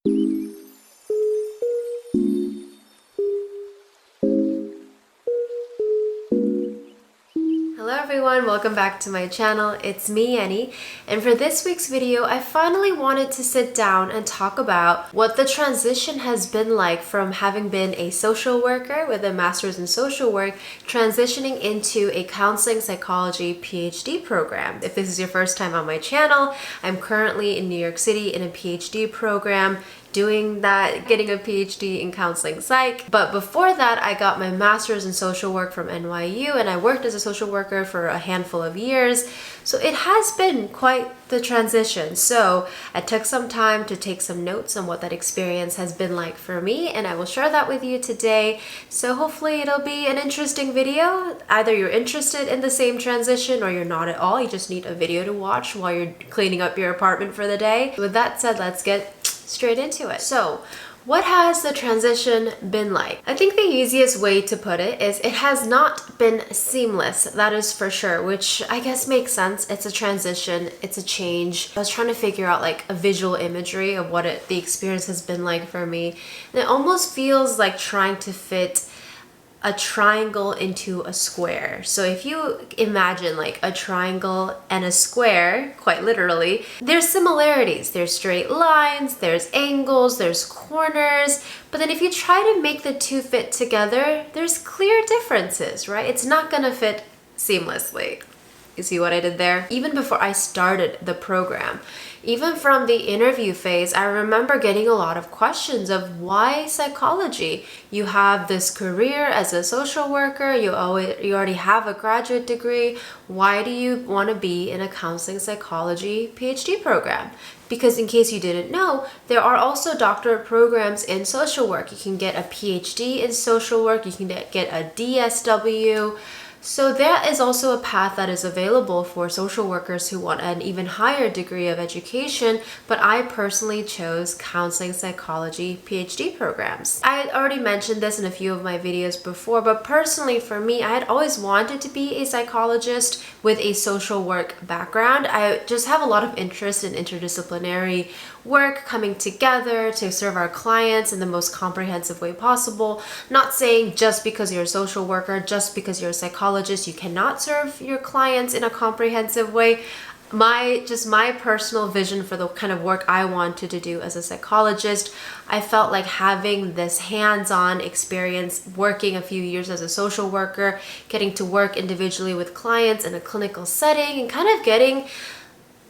Hello everyone, welcome back to my channel. It's me, Yeonni, and for this week's video, I finally wanted to sit down and talk about what the transition has been like from having been a social worker with a master's in social work, transitioning into a counseling psychology PhD program. If this is your first time on my channel, I'm currently in New York City in a PhD program, doing that, getting a PhD in counseling psych. But before that, I got my master's in social work from NYU, and I worked as a social worker for a handful of years. So it has been quite the transition. So I took some time to take some notes on what that experience has been like for me, and I will share that with you today. So hopefully it'll be an interesting video. Either you're interested in the same transition or you're not at all. You just need a video to watch while you're cleaning up your apartment for the day. With that said, let's get straight into it. So, what has the transition been like? I think the easiest way to put it is it has not been seamless, that is for sure, which I guess makes sense. It's a transition, it's a change. I was trying to figure out like a visual imagery of what the experience has been like for me. And it almost feels like trying to fit a triangle into a square. So if you imagine like a triangle and a square, quite literally, there's similarities. There's straight lines, there's angles, there's corners, but then if you try to make the two fit together, there's clear differences, right? It's not gonna fit seamlessly. You see what I did there? Even before I started the program, even from the interview phase, I remember getting a lot of questions of why psychology? You have this career as a social worker, you already have a graduate degree. Why do you want to be in a counseling psychology PhD program? Because in case you didn't know, there are also doctorate programs in social work. You can get a PhD in social work, you can get a DSW. So that is also a path that is available for social workers who want an even higher degree of education, but I personally chose counseling psychology PhD programs. I had already mentioned this in a few of my videos before, but personally for me, I had always wanted to be a psychologist with a social work background. I just have a lot of interest in interdisciplinary work, coming together to serve our clients in the most comprehensive way possible. Not saying just because you're a social worker, just because you're a psychologist, you cannot serve your clients in a comprehensive way. My personal vision for the kind of work I wanted to do as a psychologist, I felt like having this hands-on experience working a few years as a social worker, getting to work individually with clients in a clinical setting, and kind of getting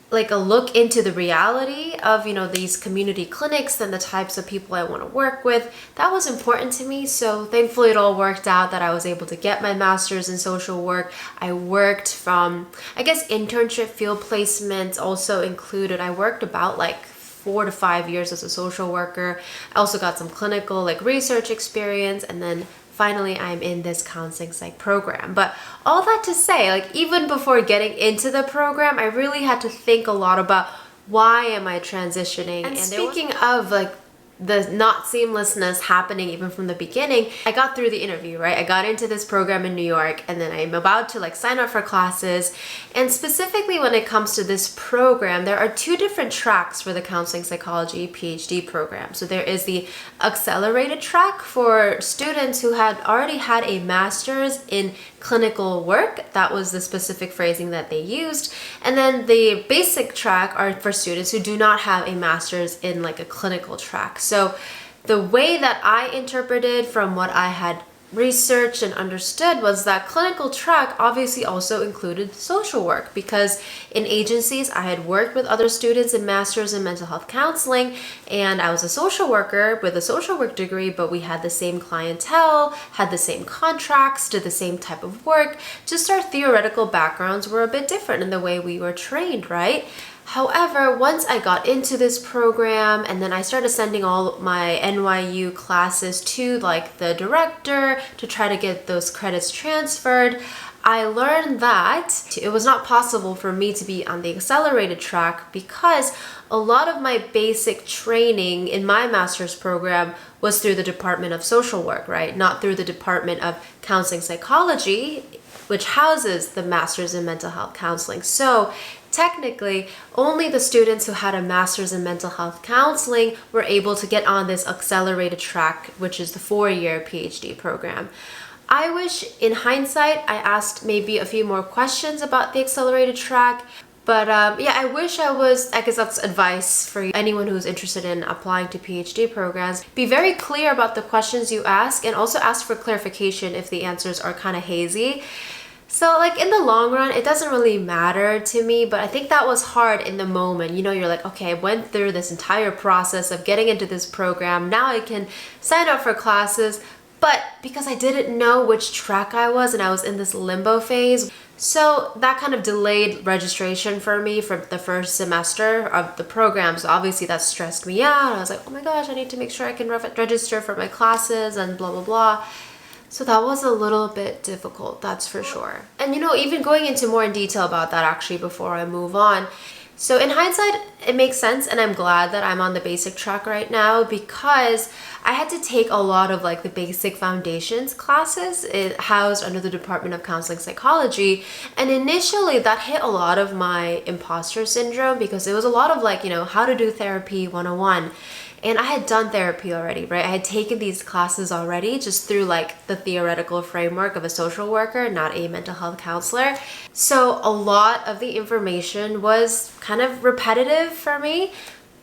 like a look into the reality of, these community clinics and the types of people I want to work with. That was important to me. So thankfully it all worked out that I was able to get my master's in social work. I worked from, internship field placements also included. I worked about like 4 to 5 years as a social worker. I also got some clinical research experience, and then finally I'm in this counseling psych program. But all that to say, even before getting into the program, I really had to think a lot about why am I transitioning. And speaking of the not seamlessness happening even from the beginning, I got through the interview, right? I got into this program in New York, and then I'm about to sign up for classes. And specifically when it comes to this program, there are 2 different tracks for the counseling psychology PhD program. So there is the accelerated track for students who had already had a master's in clinical work. That was the specific phrasing that they used. And then the basic track are for students who do not have a master's in a clinical track. So the way that I interpreted from what I had researched and understood was that clinical track obviously also included social work, because in agencies I had worked with other students in masters in mental health counseling, and I was a social worker with a social work degree, but we had the same clientele, had the same contracts, did the same type of work. Just our theoretical backgrounds were a bit different in the way we were trained, right? However, once I got into this program and then I started sending all my NYU classes to the director to try to get those credits transferred, I learned that it was not possible for me to be on the accelerated track because a lot of my basic training in my master's program was through the Department of Social Work, right? Not through the Department of Counseling Psychology, which houses the Masters in Mental Health Counseling. So technically, only the students who had a master's in mental health counseling were able to get on this accelerated track, which is the 4-year PhD program. I wish, in hindsight, I asked maybe a few more questions about the accelerated track. But yeah, I wish I guess that's advice for anyone who's interested in applying to PhD programs. Be very clear about the questions you ask, and also ask for clarification if the answers are kind of hazy. So like in the long run, it doesn't really matter to me, but I think that was hard in the moment. You know, you're like, okay, I went through this entire process of getting into this program. Now I can sign up for classes. But because I didn't know which track I was and I was in this limbo phase, so that kind of delayed registration for me for the first semester of the program. So obviously that stressed me out. I was like, oh my gosh, I need to make sure I can register for my classes and blah, blah, blah. So that was a little bit difficult, that's for sure. And you know, even going into more in detail about that actually before I move on. So in hindsight, it makes sense, and I'm glad that I'm on the basic track right now because I had to take a lot of like the basic foundations classes housed under the Department of Counseling Psychology. And initially that hit a lot of my imposter syndrome because it was a lot of like, you know, how to do therapy 101. And I had done therapy already, right? I had taken these classes already just through like the theoretical framework of a social worker, not a mental health counselor. So a lot of the information was kind of repetitive for me.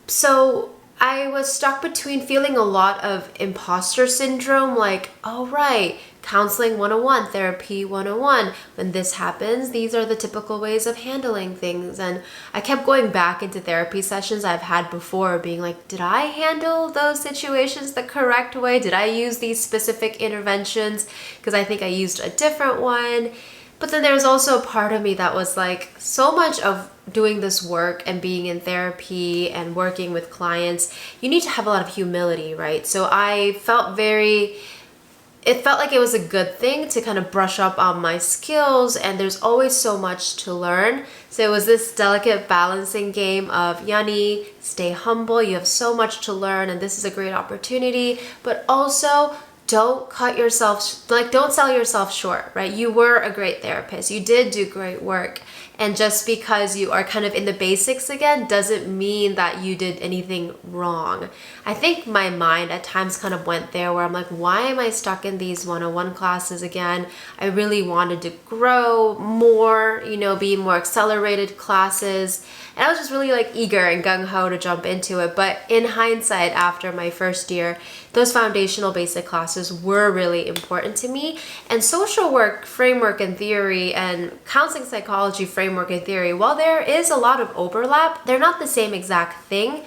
So I was stuck between feeling a lot of imposter syndrome, like, oh right, counseling 101, therapy 101. When this happens, these are the typical ways of handling things. And I kept going back into therapy sessions I've had before, being like, did I handle those situations the correct way? Did I use these specific interventions? Because I think I used a different one. But then there was also a part of me that was like, so much of doing this work and being in therapy and working with clients, you need to have a lot of humility, right? So I felt it felt like it was a good thing to kind of brush up on my skills, and there's always so much to learn. So it was this delicate balancing game of yeonni, stay humble, you have so much to learn and this is a great opportunity, but also don't cut yourself, like don't sell yourself short, right? You were a great therapist, you did do great work. And just because you are kind of in the basics again doesn't mean that you did anything wrong. I think my mind at times kind of went there where I'm like, why am I stuck in these 101 classes again? I really wanted to grow more, you know, be more accelerated classes. And I was just really like eager and gung-ho to jump into it. But in hindsight, after my first year, those foundational basic classes were really important to me. And social work framework and theory and counseling psychology framework and theory, while there is a lot of overlap, they're not the same exact thing.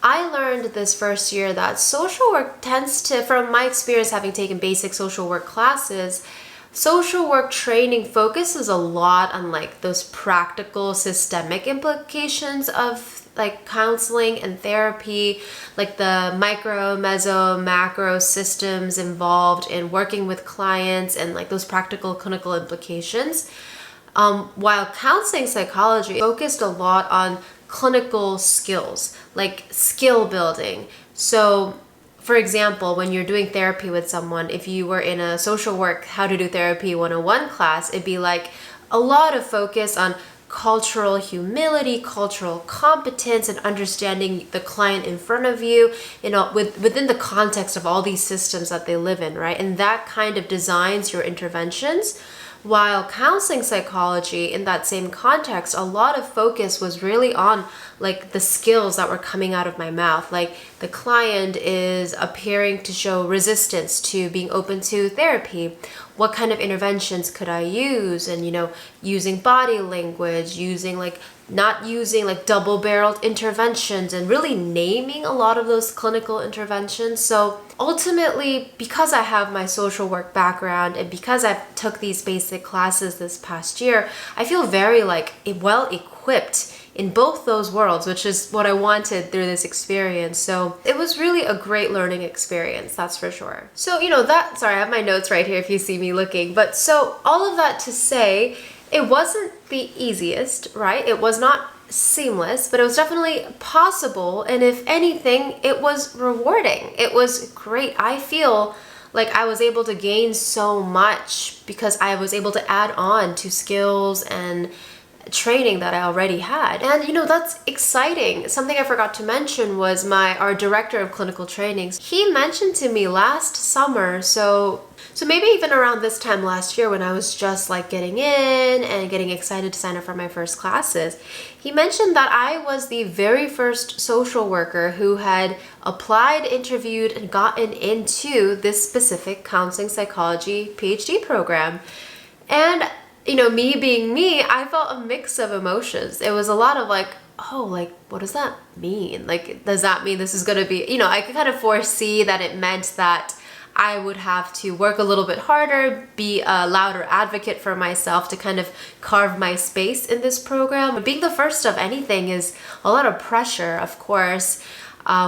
I learned this first year that social work tends to, from my experience having taken basic social work classes, social work training focuses a lot on like those practical systemic implications of like counseling and therapy, like the micro, meso, macro systems involved in working with clients and like those practical clinical implications. While counseling psychology focused a lot on clinical skills, like skill building. So for example, when you're doing therapy with someone, if you were in a social work how to do therapy 101 class, it'd be like a lot of focus on cultural humility, cultural competence, and understanding the client in front of you, you know, within the context of all these systems that they live in, right? And that kind of designs your interventions. While counseling psychology, in that same context, a lot of focus was really on like the skills that were coming out of my mouth. Like the client is appearing to show resistance to being open to therapy. What kind of interventions could I use? And, you know, using body language, using like not using like double-barreled interventions, and really naming a lot of those clinical interventions. So ultimately, because I have my social work background and because I've took these basic classes this past year, I feel very like well equipped in both those worlds, which is what I wanted through this experience. So it was really a great learning experience, that's for sure. So, you know, sorry, I have my notes right here if you see me looking. But so all of that to say, it wasn't the easiest, right? It was not seamless, but it was definitely possible. And if anything, it was rewarding. It was great. I feel like I was able to gain so much because I was able to add on to skills and training that I already had. And you know, that's exciting. Something I forgot to mention was our director of clinical trainings. He mentioned to me last summer, so maybe even around this time last year when I was just like getting in and getting excited to sign up for my first classes, he mentioned that I was the very first social worker who had applied, interviewed, and gotten into this specific counseling psychology PhD program. And you know, me being me, I felt a mix of emotions. It was a lot of like, oh, like, what does that mean? Like, does that mean this is gonna be, you know, I could kind of foresee that it meant that I would have to work a little bit harder, be a louder advocate for myself to kind of carve my space in this program. Being the first of anything is a lot of pressure, of course,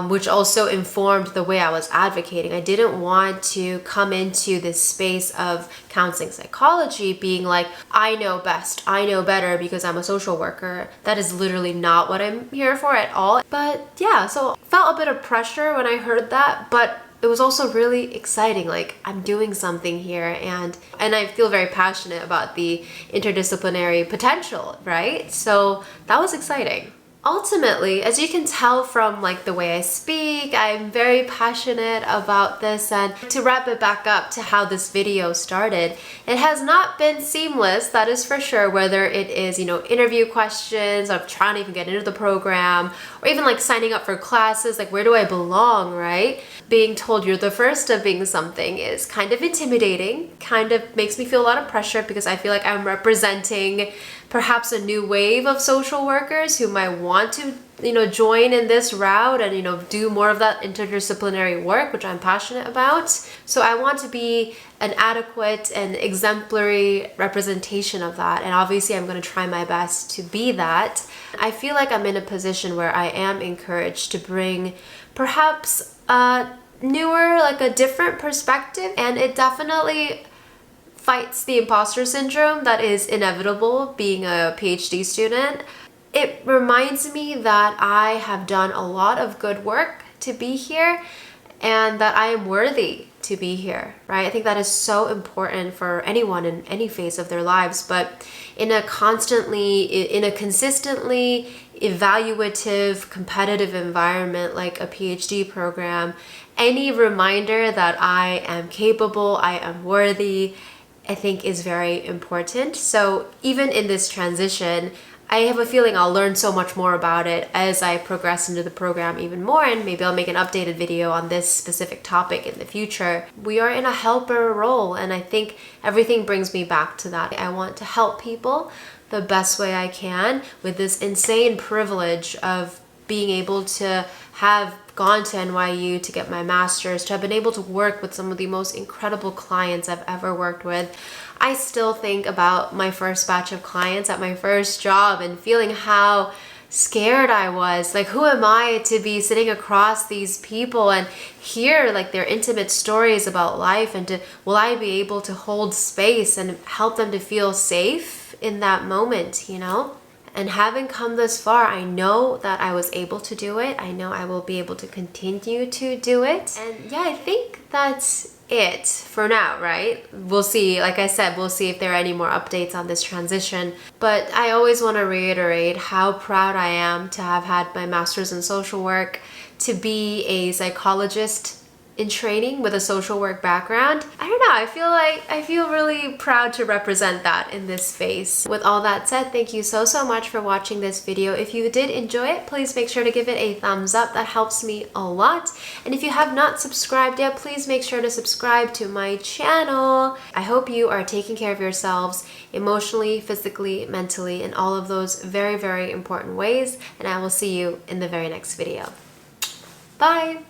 which also informed the way I was advocating. I didn't want to come into this space of counseling psychology being like, I know best, I know better because I'm a social worker. That is literally not what I'm here for at all. But yeah, so felt a bit of pressure when I heard that, but it was also really exciting. Like, I'm doing something here, and I feel very passionate about the interdisciplinary potential, right? So that was exciting. Ultimately, as you can tell from like the way I speak, I'm very passionate about this. And to wrap it back up to how this video started, it has not been seamless, that is for sure, whether it is, you know, interview questions of trying to even get into the program, or even like signing up for classes, like where do I belong, right? Being told you're the first of being something is kind of intimidating, kind of makes me feel a lot of pressure because I feel like I'm representing perhaps a new wave of social workers who might want to, you know, join in this route and, you know, do more of that interdisciplinary work, which I'm passionate about. So I want to be an adequate and exemplary representation of that. And obviously I'm going to try my best to be that. I feel like I'm in a position where I am encouraged to bring perhaps a newer, like a different perspective. And it definitely fights the imposter syndrome that is inevitable being a PhD student. It reminds me that I have done a lot of good work to be here and that I am worthy to be here, right? I think that is so important for anyone in any phase of their lives, but in a consistently evaluative, competitive environment like a PhD program, any reminder that I am capable, I am worthy, I think is very important. So even in this transition, I have a feeling I'll learn so much more about it as I progress into the program even more, and maybe I'll make an updated video on this specific topic in the future. We are in a helper role, and I think everything brings me back to that. I want to help people the best way I can with this insane privilege of being able to have gone to NYU to get my master's, to have been able to work with some of the most incredible clients I've ever worked with. I still think about my first batch of clients at my first job and feeling how scared I was. Like, who am I to be sitting across these people and hear like their intimate stories about life, and will I be able to hold space and help them to feel safe in that moment, you know? And having come this far, I know that I was able to do it. I know I will be able to continue to do it. And yeah, I think that's it for now, right? We'll see. Like I said, we'll see if there are any more updates on this transition. But I always want to reiterate how proud I am to have had my master's in social work, to be a psychologist in training with a social work background. I don't know, I feel really proud to represent that in this space. With all that said, thank you so much for watching this video. If you did enjoy it, please make sure to give it a thumbs up. That helps me a lot. And if you have not subscribed yet, please make sure to subscribe to my channel. I hope you are taking care of yourselves emotionally, physically, mentally, in all of those very, very important ways. And I will see you in the very next video. Bye!